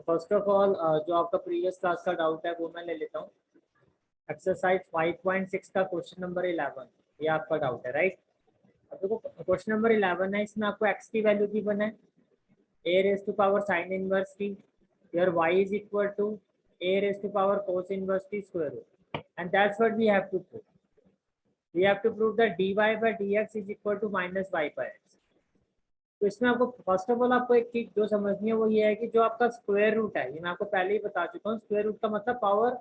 First of all जो आपका previous class का डाउट है वो मैं ले लेता हूँ। एक्सरसाइज 5.6 का क्वेश्चन नंबर 11, ये आपका डाउट है, राइट। अब देखो क्वेश्चन नंबर 11 है, इसमें आपको एक्स की वैल्यू गिवन है a raise to power sine inverse t, your y is equal to a raise to power cos inverse t square root, and that's what we have to prove. We have to prove that dy by dx is equal to minus y by x. तो इसमें आपको first of all आपको एक चीज जो समझनी है वो ये है कि जो आपका स्क्वायर रूट है, ये मैं आपको पहले ही बता चुका हूँ, स्क्वायर रूट का मतलब पावर,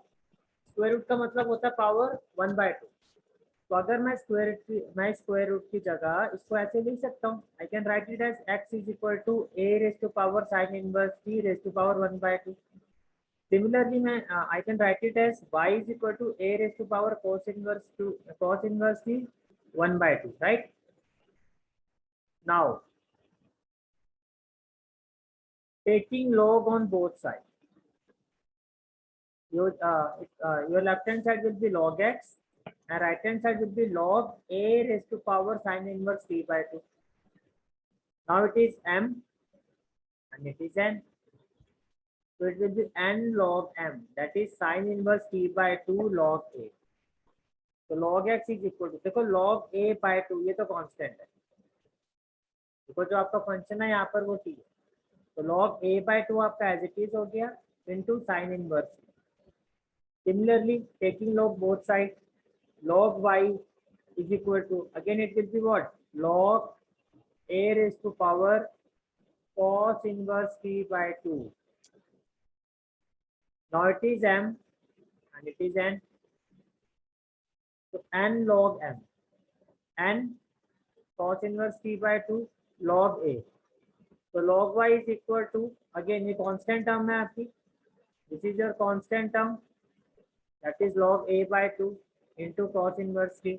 स्क्वायर रूट का मतलब होता है पावर 1/2। तो अगर मैं स्क्वायर रूट की जगह इसको ऐसे लिख सकता हूँ, I can write it as x is equal to a raise to power sine inverse t raise to power 1/2। Similarly मैं I can write it as y is equal to a raise to power cos inverse t 1/2, right. Now taking log on both sides, your left hand side will be log x and right hand side will be log a raised to power sin inverse t by 2. Now it is m and it is n, so it will be n log m, that is sin inverse t by 2 log a. तो log x is equal to, देखो log a by 2 ये तो constant है, देखो जो आपका function है यहाँ पर वो t है, तो log a by 2 आपका एज इट इज हो गया into sin inverse. Similarly, taking log both sides, log y is equal to, again it will be what? Log a raised to power cos inverse t by 2. Now it is m and it is n. So n log m, n cos inverse t by 2 log a. So log y is equal to, again ये constant term है आपकी, this is your constant term, that is log a by 2 into cos inverse t.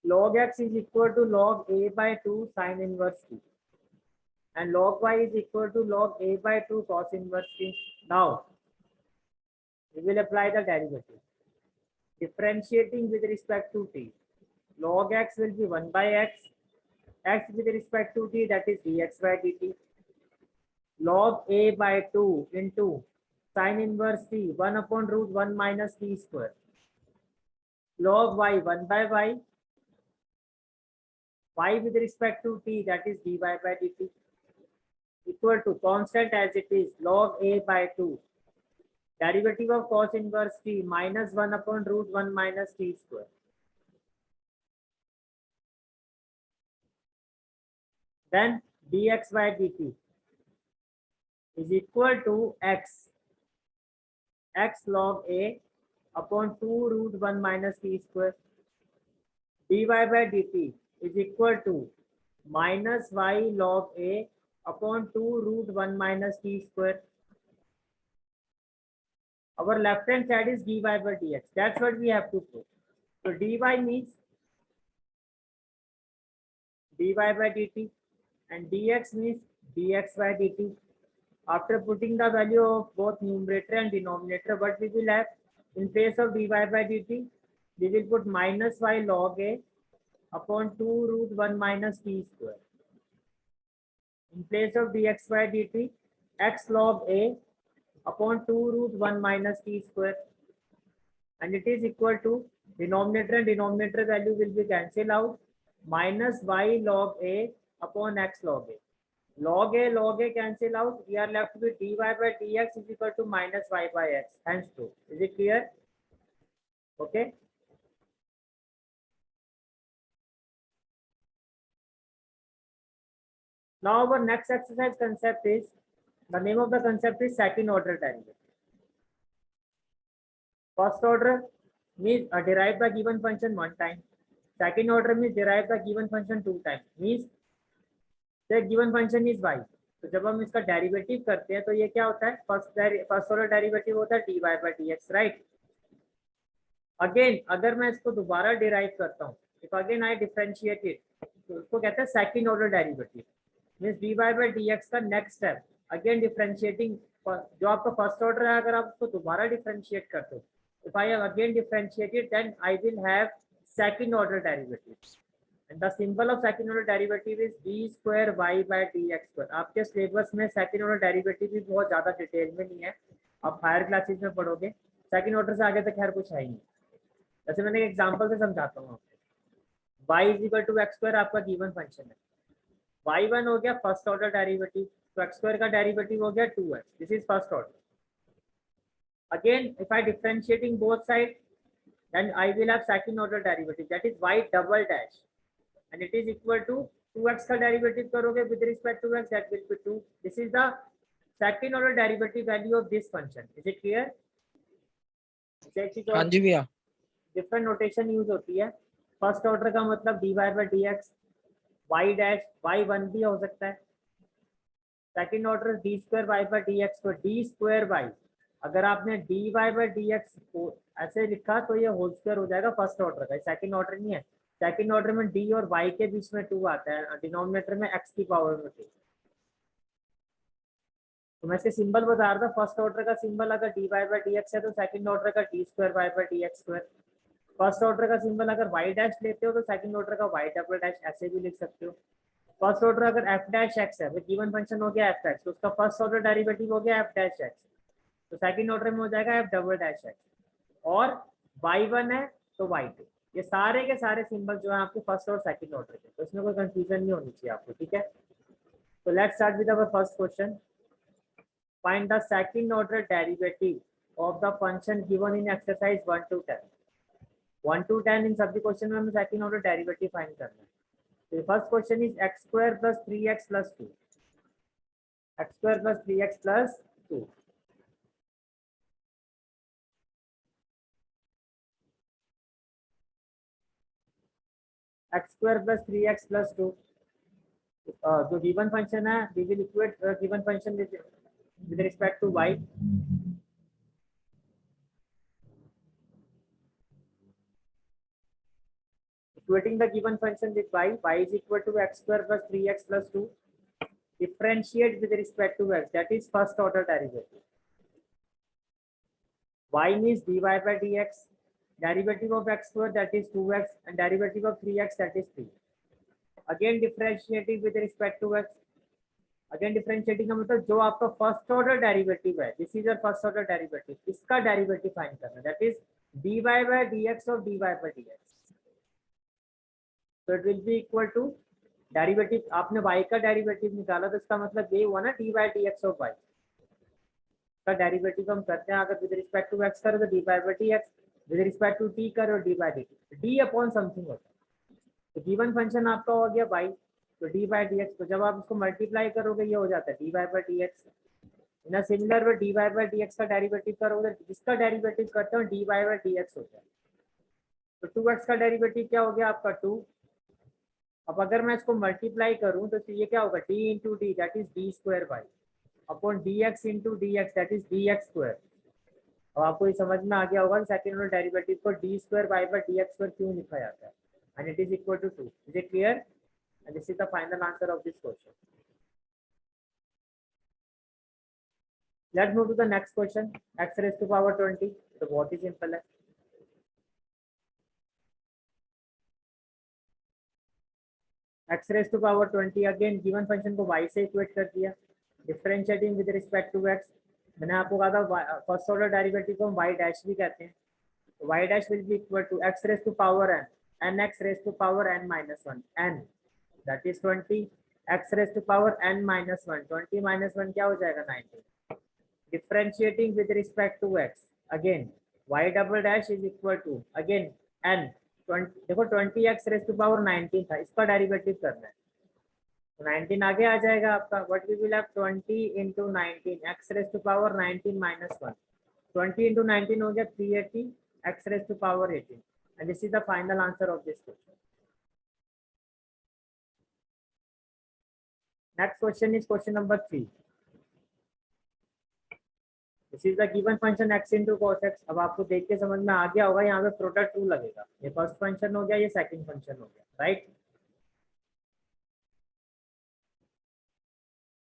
Log x is equal to log a by 2 sin inverse t and log y is equal to log a by 2 cos inverse t. Now we will apply the derivative. Differentiating with respect to t, log x will be 1 by x, x with respect to t, that is dx by dt. Log a by 2 into sin inverse t 1 upon root 1 minus t square. Log y 1 by y, y with respect to t, that is dy by dt, equal to constant as it is log a by 2 derivative of cos inverse t minus 1 upon root 1 minus t square. Then dx by dt is equal to x log a upon 2 root 1 minus t square. dy by dt is equal to minus y log a upon 2 root 1 minus t square. Our left hand side is dy by dx. That's what we have to prove. So dy means dy by dt and dx means dx by dt. After putting the value of both numerator and denominator, what we will have? In place of dy by dt, we will put minus y log a upon 2 root 1 minus t square. In place of dx by dt, x log a upon 2 root 1 minus t square, and it is equal to, denominator and denominator value will be cancelled out, minus y log a upon x log a. Log a cancel out, we are left with dy by dx is equal to minus y by x, hence true. Is it clear? Okay. Now our next exercise concept is, the name of the concept is second order derivative. First order means derive the given function one time. Second order means derive the given function two times. Means the given function is y. तो जब हम इसका derivative करते हैं तो ये क्या होता है? फर्स्ट ऑर्डर डेरिवेटिव होता है dy by dx, right. Again अगर मैं इसको दोबारा डिराइव करता हूँ, if again I differentiate it, तो उसको कहते हैं second order derivative. Means dy by dx का नेक्स्ट स्टेप अगेन डिफरेंशिएटिंग, जो आपका फर्स्ट ऑर्डर है अगर आप उसको दोबारा डिफरेंशिएट करते हो, if I have again differentiated then I will have second order derivative. And the symbol of second order derivative is d square y by d x square. आपके सिलेबस में second order derivative भी बहुत ज्यादा detail में नहीं है, आप higher classes में पढ़ोगे। सेकंड ऑर्डर से आगे तक खैर कुछ है ही नहीं। जैसे मैंने एक एग्जांपल से समझाता हूँ आपको। y is equal to x square आपका गिवन फंक्शन है। y1 हो गया फर्स्ट ऑर्डर डेरिवेटिव, तो एक्स स्क्वायर का डेरिवेटिव हो गया 2x, this is first order. Again if I differentiating both side, then I will have second order derivative, that is y double dash, and it is equal to 2x का derivative करोगे with respect to x, that will be 2. This is the second order derivative value of this function. Is it clear? हाँ जी भैया। Different notation use होती है। First order का मतलब dy by dx, y dash y1 भी हो सकता है। Second order d square y by d x, तो डी स्क्वायर वाई, अगर आपने d y by d x को ऐसे लिखा तो ये होल स्क्वायर हो जाएगा फर्स्ट ऑर्डर का, सेकंड ऑर्डर नहीं है। सेकंड ऑर्डर में डी और वाई के बीच में 2 आता है, डिनोमिनेटर में एक्स की पावर में 2। तो मैं इसके सिंबल बता रहा था, फर्स्ट ऑर्डर का सिंबल अगर d y by d x है तो सेकंड ऑर्डर का d square y by d x square. First order का सिंबल अगर वाई डैश लेते हो तो सेकंड ऑर्डर का वाई डबल डैश ऐसे भी लिख सकते हो। फर्स्ट ऑर्डर अगर एफ डैश एक्स है, गिवन फंक्शन हो गया एफ एक्स, तो उसका फर्स्ट ऑर्डर डेरिवेटिव हो गया एफ डैश एक्स, तो सेकंड ऑर्डर में हो जाएगा एफ डबल डैश एक्स। और y1 है तो y2। ये सारे के सारे सिंबल जो है आपके फर्स्ट और सेकंड ऑर्डर के, तो इसमें कोई कंफ्यूजन नहीं होनी चाहिए आपको, ठीक है। तो let's start with our first question. Find the second order derivative of the function given in exercise 1 to 10। 1 to 10 इन सभी क्वेश्चन में हमें सेकंड ऑर्डर डेरिवेटिव फाइंड करना है। तो first question is x square plus 3x plus 2, x square plus 3x plus 2। X square plus 3x plus 2, जो given function है we will equate given function with respect to y। Equating the given function with y is equal to x square plus 3x plus 2, differentiate with respect to x, that is first order derivative। y means dy by dx, derivative of x square that is 2x, and derivative of 3x that is 3। again differentiating with respect to x, again differentiating का मतलब जो आपका first order derivative है, this is your first order derivative, इसका derivative find करना है, that is dy by dx of dy by dx। तो it will be equal to derivative, आपने y का डेरिवेटिव निकाला तो इसका मतलब ये हुआ ना dy by dx of y का डेरिवेटिव हम करते हैं। अगर विद रिस्पेक्ट टू x करो तो dy by dx, with respect to t करो dy by dt, d upon something होता है। तो गिवन फंक्शन आपका हो गया y, तो डी बाई डी एक्स, तो जब आप इसको मल्टीप्लाई करोगे ये हो जाता है d y by d x. In similar way d y by d x का डेरिवेटिव करोगे, जिसका डेरिवेटिव करते हो d y by d x होता है। तो 2x का डेरिवेटिव क्या हो गया आपका 2। अब अगर मैं इसको मल्टीप्लाई करूं तो ये क्या होगा d into d, that is d square y upon d x into d x, that is d x square. अब आपको ये समझ में आ गया होगा सेकेंड ऑर्डर डेरिवेटिव को d square y by d x square क्यों लिखा जाता है, and it is equal to 2। Is it clear? And this is the final answer of this question. Let's move to the next question. X raised to power 20. तो बहुत ही simple है। X raised to power 20 again given function को y से equate कर दिया, differentiating with respect to x। मैंने आपको कहा था फर्स्ट ऑर्डर डेरिवेटिव को हम y डैश भी कहते हैं। तो y dash will be equal to x raised to power n x raised to power n minus 1 n, that is 20, x raised to power n minus 1, 20 minus 1 क्या हो जाएगा 19। Differentiating with respect to x, अगेन y double dash is equal to again n 20, देखो 20x raised to power 19 था, इसका derivative करना है तो 19 आगे आ जाएगा आपका। What we will have 20 into 19 x raised to power 19 minus 1, 20 into 19 हो गया 380 x raised to power 18, and this is the final answer of this question। Next question is question number 3. This is the given function x into cos x। अब आपको देख के समझ में आ गया होगा, यहाँ पे प्रोडक्ट टू लगेगा, ये फर्स्ट फंक्शन हो गया, ये सेकंड फंक्शन हो गया, राइट।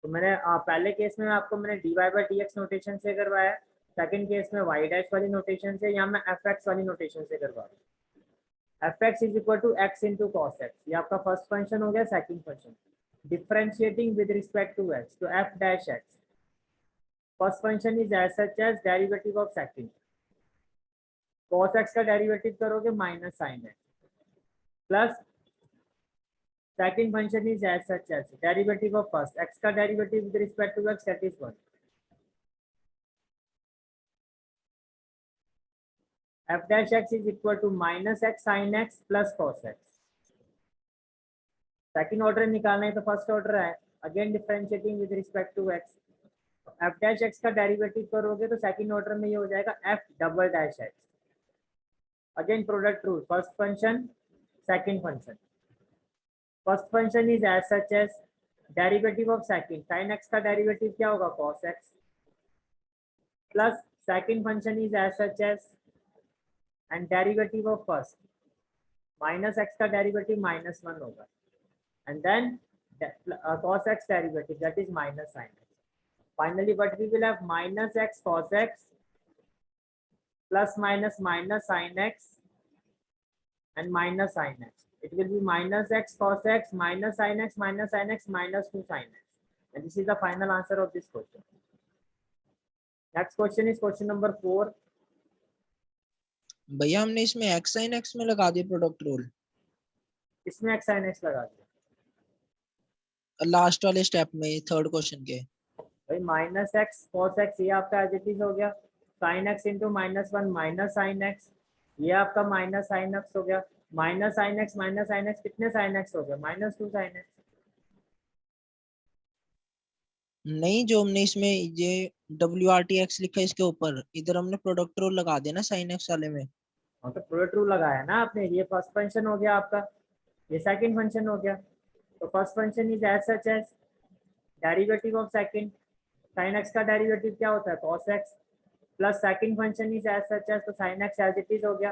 तो मैंने पहले केस में आपको मैंने dy by dx नोटेशन से करवाया, सेकंड केस में y डैश वाली नोटेशन से, या मैं fx वाली नोटेशन से करवा रहा हूँ। fx is equal to x into cos x, ये आपका फर्स्ट फंक्शन हो गया। Second function differentiating with respect to x, तो f dash x first function is as such as derivative of second, cos x का derivative करोगे minus sine x, plus second function is as such as derivative of first x का derivative with respect to x, that is 1। f dash x is equal to minus x sin x plus cos x। Second order निकालना है तो first order है, again differentiating with respect to x, f dash x का derivative करोगे तो second order में ये हो जाएगा f double dash x, again product rule, first function second function, first function is as such as derivative of second, sin x का derivative क्या होगा cos x, plus second function is as such as and derivative of first minus x का derivative minus 1 होगा, and then cos x derivative, that is minus sin x. Finally what we will have, minus x cos x plus minus minus sin x and minus sin x. It will be minus x cos x minus sin x minus sin x minus 2 sin x, and this is the final answer of this question. Next question is question number 4. भैया हमने इसमें x sin x में लगा दिया product rule, इसमें x sin x लगा दिया last वाले स्टेप में, थर्ड क्वेश्चन के। भाई माइनस एक्स कॉस एक्स ये आपका एज इट इज हो गया, sine x into minus 1 minus sine x, ये आपका माइनस साइन एक्स हो गया, माइनस साइन एक्स कितने साइन एक्स हो गया, माइनस 2 साइन एक्स। नहीं, जो हमने इसमें ये WRTX लिखा है इसके ऊपर, इधर हमने प्रोडक्ट रूल लगा दिया ना साइन एक्स वाले में। हाँ तो प्रोडक्ट रूल लगाया ना आपने, ये फर्स्ट फंक्शन हो गया आपका, ये सेकंड फंक्शन हो गया, तो first function is as such as derivative of second, sine x का डेरिवेटिव क्या होता है cos x, plus second function is as such as, तो sine x as it is हो गया,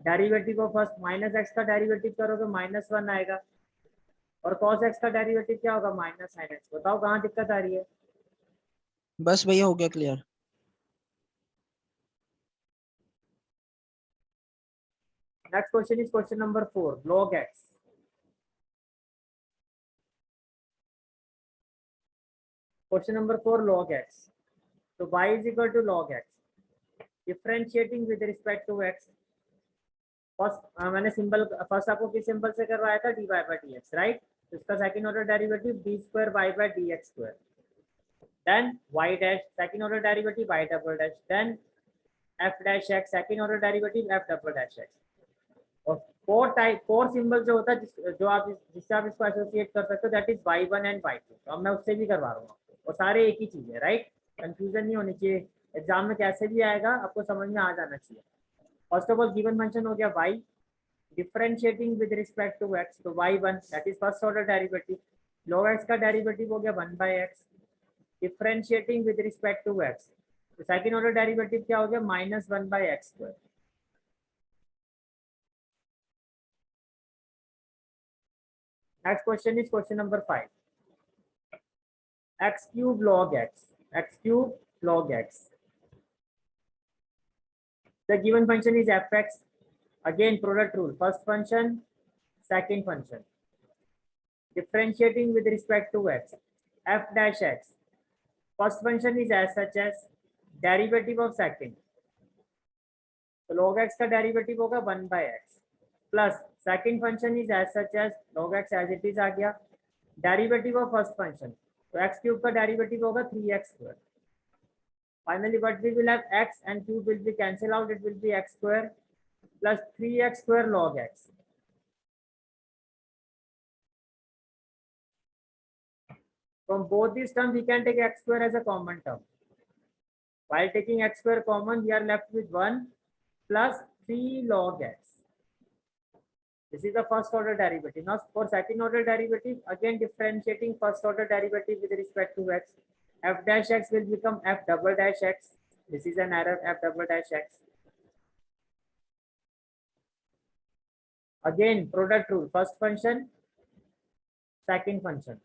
derivative of first minus x का derivative करोगे minus 1 आएगा, और कॉस एक्स का डेरिवेटिव क्या होगा माइनस साइन एक्स। बताओ कहाँ दिक्कत आ रही है। बस भैया हो गया clear. Next question is question number 4, log x. Question number 4, log x. So y is equal to log x. Differentiating with respect to x. First मैंने सिंबल फर्स्ट आपको किस सिंबल से करवाया था, dy by dx, राइट। तो इसका second order derivative d square y by dx square, then y dash second order derivative y double dash, then f dash x second order derivative f double dash x। और four symbol जो होता है जो आप जिससे आप इसको associate कर सकते हो, that is y1 and y2। तो अब मैं उससे भी करवा रहा हूँ आपको, और सारे एक ही चीज है, राइट, कंफ्यूजन नहीं होनी चाहिए, एग्जाम में कैसे भी आएगा आपको समझ में आ जाना चाहिए। First of all given function हो गया y, differentiating with respect to x, तो y1 that is first order derivative, log x का डेरिवेटिव हो गया 1/x, differentiating with respect to x, तो सेकंड ऑर्डर डेरिवेटिव क्या हो गया minus 1/x square. Next question is question number 5. X cube log x. X cube log x. The given function is fx. Again product rule. First function, second function. Differentiating with respect to x. F dash x. First function is as such as derivative of second. So log x का derivative होगा 1/x. Plus second function is as such as log x as it is आ गया, derivative of first function, तो x cube का derivative होगा 3x square. Finally what we will have, x and cube will be cancel out, it will be x square plus 3x square log x। From both these terms we can take x square as a common term. While taking x square common, we are left with 1 plus 3 log x. This is the first order derivative. Now for second order derivative, again differentiating first order derivative with respect to x, f dash x will become f double dash x. This is an error, f double dash x. Again product rule, first function, second function.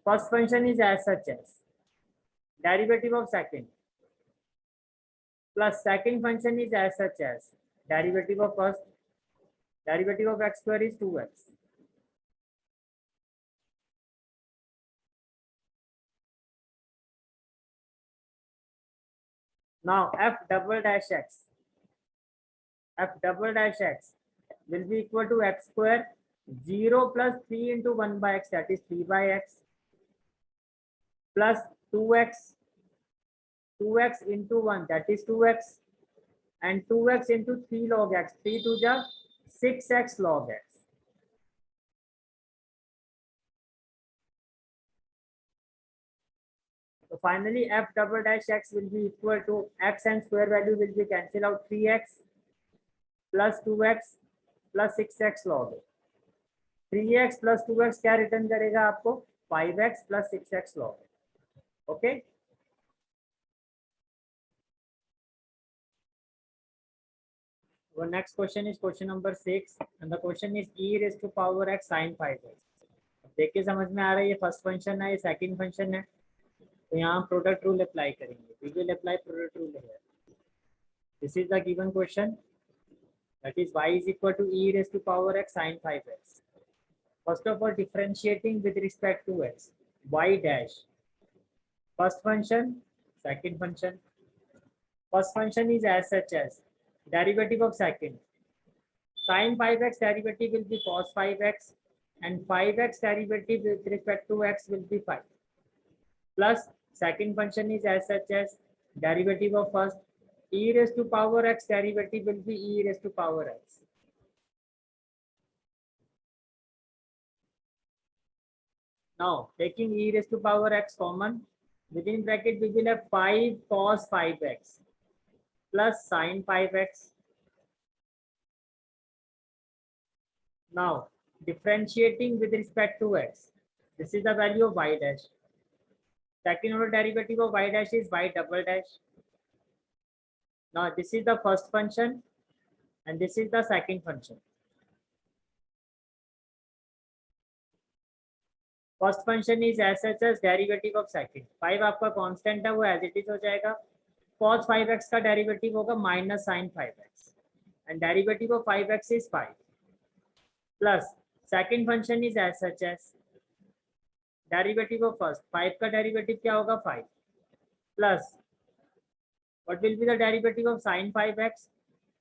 First function is as such as derivative of second plus second function is as such as derivative of first derivative of x square is 2x. Now f double dash x will be equal to x square 0 plus 3 into 1 by x, that is 3 by x, plus 2x into 1, that is 2x, and 2x into 3 log x, 3 to the 6x log x. So finally f double dash x will be equal to x, and square value will be cancel out, 3x plus 2x plus 6x log x. 3x plus 2x क्या return करेगा आपको, 5x plus 6x log x. Okay. Our next question is question number 6, and the question is e raised to power x sin 5x. देखिए समझ में आ रहा है, ये first function है, ये सेकंड फंक्शन है, तो यहाँ प्रोडक्ट रूल अप्लाई करेंगे. We will apply product rule here. This is the given question, that is y is equal to e raised to power x sin 5x. First of all, differentiating with respect to x, y dash, first function, second function. First function is as such as derivative of second. Sin 5x derivative will be cos 5x, and 5x derivative with respect to x will be 5. Plus second function is as such as derivative of first, e raised to power x derivative will be e raised to power x. Now taking e raised to power x common, within bracket we will have 5 cos 5x plus sin 5x. Now differentiating with respect to x, this is the value of y dash. Second order derivative of y dash is y double dash. Now this is the first function and this is the second function. First function is as such as derivative of second. 5 आपका constant है, वो as it is हो जाएगा. cos 5x का derivative होगा minus sin 5x, and derivative of 5x is 5. Plus second function is as such as derivative of first, 5 का derivative क्या होगा 5, plus what will be the derivative of sin 5x.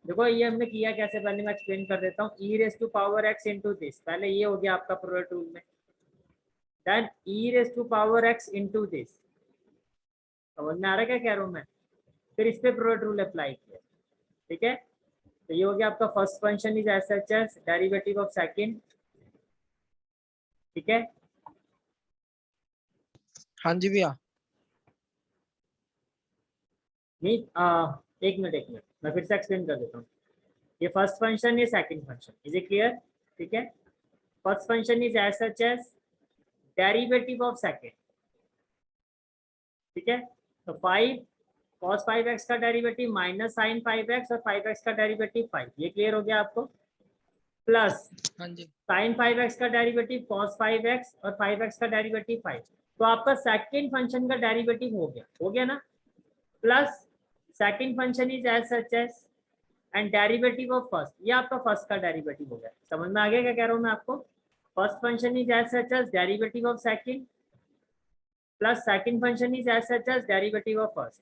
देखो ये हमने किया कैसे, पहले मैं एक्सप्लेन कर देता हूँ. e raised to power x into this, पहले ये हो गया आपका प्रोडक्ट रूल में. Then e raised to power x into this. समझ में आ रहा है क्या कह रहा हूँ मैं. फिर इस पे प्रोडक्ट रूल अप्लाई किया. ठीक है, तो ये हो गया आपका first function is as such as derivative of second. ठीक है, हाँ जी भैया. एक मिनट मैं फिर से एक्सप्लेन कर देता हूँ. ये फर्स्ट फंक्शन, ये second function, is it clear. ठीक है, first function is as such as derivative of second. ठीक है, तो 5 cos 5x का डेरिवेटिव माइनस sin 5x और 5x का डेरिवेटिव 5, ये क्लियर हो गया आपको. प्लस हाँ जी. sin 5x का डेरिवेटिव cos 5x और 5x का डेरिवेटिव 5, तो आपका सेकंड फंक्शन का डेरिवेटिव हो गया ना. Plus second function is as such as and derivative of first, ये आपका फर्स्ट का डेरिवेटिव हो गया. समझ में आ गया क्या कह रहा हूँ मैं आपको. First function is as such as derivative of second plus second function is as such as derivative of first.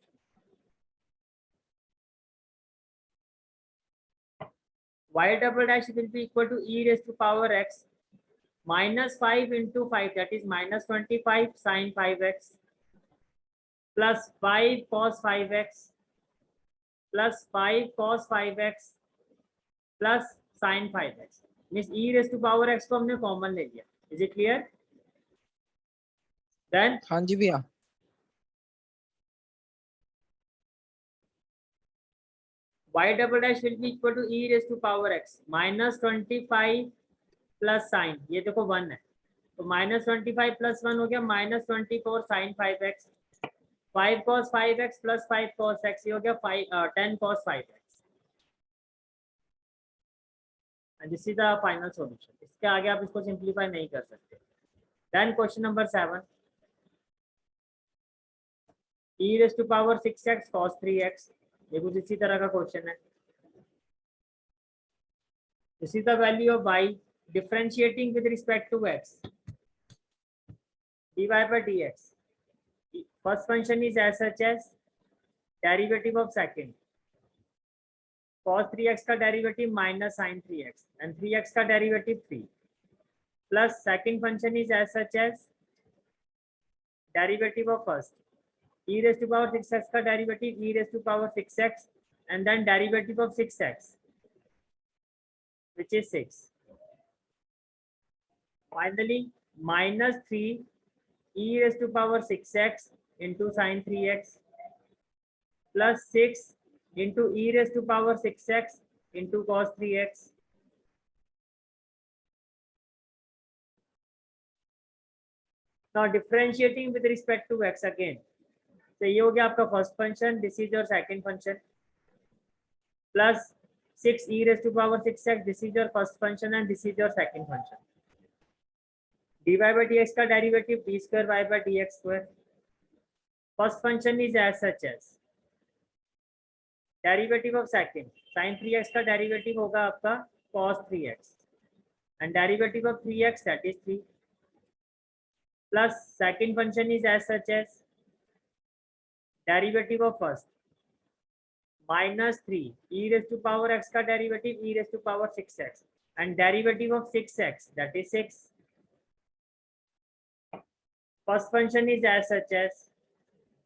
y double dash will be equal to e raised to power x minus 5 into 5, that is minus 25 sin 5x plus 5 cos 5x plus 5 cos 5x plus sin 5x. Means e raised to power x को हमने common ले लिया. Is it clear. Then हाँ जी भैया. y double dash will be equal to e raised to power x minus 25 plus sin, ये देखो 1 है, तो minus 25 plus 1 हो गया minus 24 sin 5x. 5 cos 5x plus 5 cos x, ये हो गया 10 cos 5x. and this is the final solution. इसके आगे आप इसको सिंप्लीफाई नहीं कर सकते. then question number 7, e raised to power 6x cos 3x, ये कुछ इसी तरह का क्वेश्चन है. This is the value of y differentiating with respect to x. dy by dx. First function is as such as derivative of second. Cos 3x का derivative minus sin 3x and 3x का derivative 3 plus second function is as such as derivative of first e raised to power 6x का derivative e raised to power 6x and then derivative of 6x which is 6. Finally minus 3 e raised to power 6x into sin 3x plus 6 into e raised to power 6x into cos 3x. Now differentiating with respect to x again. So ये हो गया आपका first function, this is your second function plus 6 e raised to power 6x, this is your first function and this is your second function. dy by dx का derivative d square y by dx square. First function is as such as derivative of second sin 3x का derivative होगा आपका cos 3x and derivative of 3x that is 3 plus second function is as such as derivative of first minus 3 e raised to power x का derivative e raised to power 6x and derivative of 6x that is 6. First function is as such as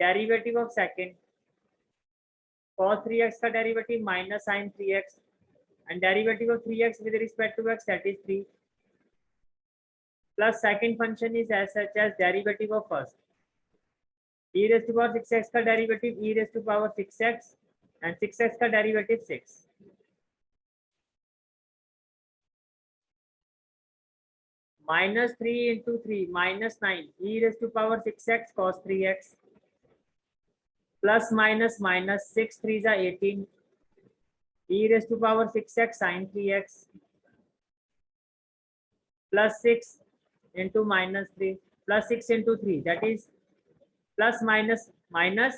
derivative of second cos 3x का derivative minus sin 3x and derivative of 3x with respect to x that is 3 plus second function is as such as derivative of first e raised to power 6x का derivative e raised to power 6x and 6x का derivative 6. Minus 3 into 3 minus 9 e raised to power 6x cos 3x plus minus minus 6 3s are 18 e raised to power 6x sin 3x plus 6 into minus 3 plus 6 into 3 that is plus minus minus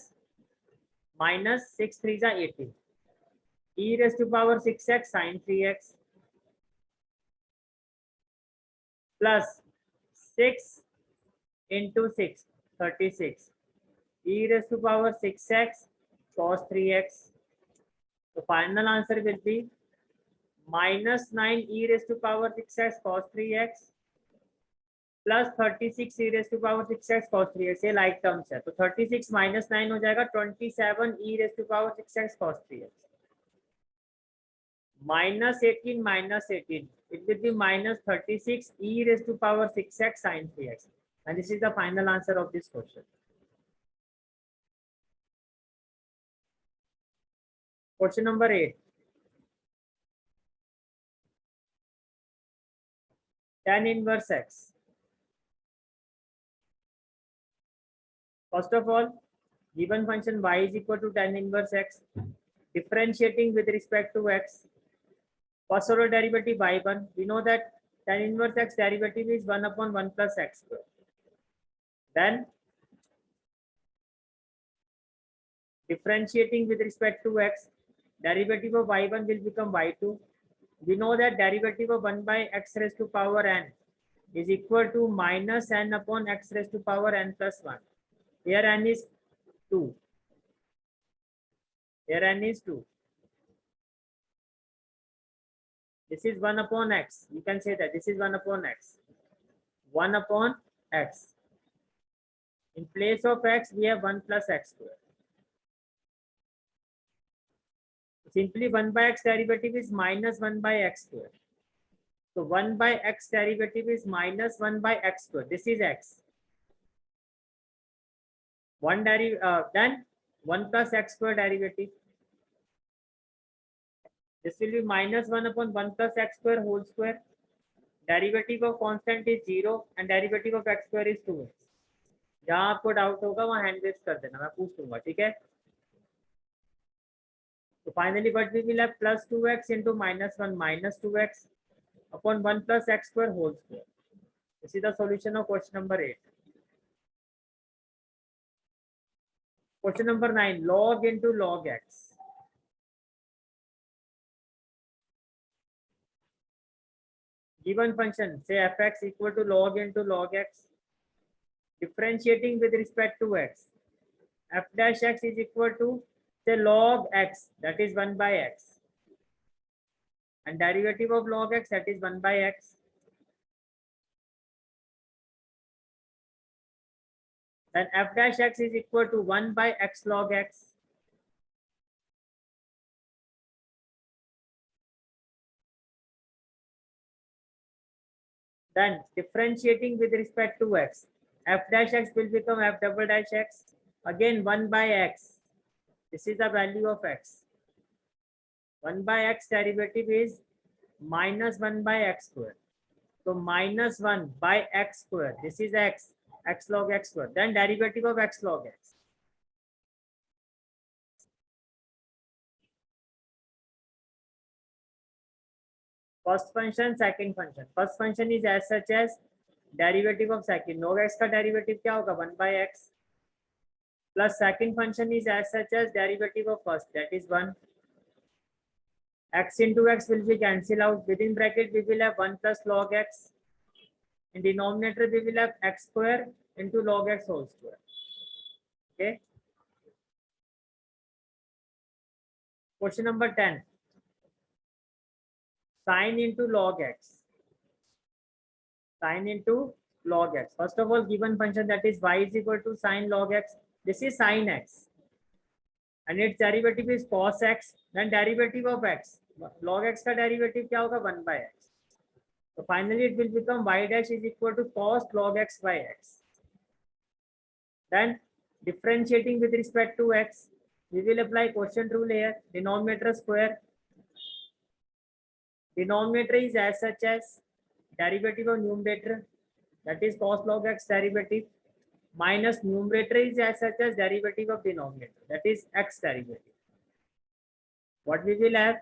minus 6 3s are 18 e raised to power 6x sin 3x plus 6 into 6 36 e raised to power 6x cos 3x. The final answer will be minus 9 e raised to power 6x cos 3x plus 36 e raised to power 6x cos 3x. ये like terms है तो 36 minus 9 हो जाएगा 27 e raised to power 6x cos 3x minus 18 minus 18 it will be minus 36 e raised to power 6x sin 3x and this is the final answer of this question. Question number 8. Tan inverse x. First of all, given function y is equal to tan inverse x. Differentiating with respect to x. First order derivative y1. We know that tan inverse x derivative is 1 upon 1 plus x square. Then differentiating with respect to x. Derivative of y1 will become y2. We know that derivative of 1 by x raised to power n is equal to minus n upon x raised to power n plus 1. Here n is 2. Here n is 2. This is 1 upon x. You can say that this is 1 upon x. 1 upon x. In place of x, we have 1 plus x square. Simply 1 by x derivative is minus 1 by x square. So 1 by x derivative is minus 1 by x square. This is x. Then 1 plus x square derivative. This will be minus 1 upon 1 plus x square whole square. Derivative of constant is 0 and derivative of x square is 2x. जहाँ आपको doubt होगा वहाँ hand raise कर देना, मैं पूछ लूंगा, ठीक है. So finally what we will have plus 2x into minus 1 minus 2x upon 1 plus x square whole square. This is the solution of question number 8. Question number 9, log into log x. given function say fx equal to log into log x, differentiating with respect to x, f dash x is equal to say log x, that is 1 by x, and derivative of log x, that is 1 by x. Then f dash x is equal to 1 by x log x. Then differentiating with respect to x, f dash x will become f double dash x, again 1 by x. This is the value of x. 1 by x derivative is minus 1 by x square. So minus 1 by x square, this is x, x log x square. Then derivative of x log x. First function, second function. First function is as such as derivative of second. Log x का derivative क्या होगा? 1 by x. Plus second function is as such as derivative of first, that is 1. X into x will be cancelled out. Within bracket we will have 1 plus log x. In denominator we will have x square into log x whole square. Okay. Question number 10. Sine into log x. Sine into log x. First of all, given function, that is y is equal to sine log x. This is sine x. And its derivative is cos x. Then derivative of x. Log x का derivative क्या होगा? 1 by x. So finally it will become y dash is equal to cos log x by x. Then differentiating with respect to x, we will apply quotient rule here. Denominator square. Denominator is as such as derivative of numerator, that is cos log x derivative, minus numerator is as such as derivative of denominator, that is x derivative. What we will have?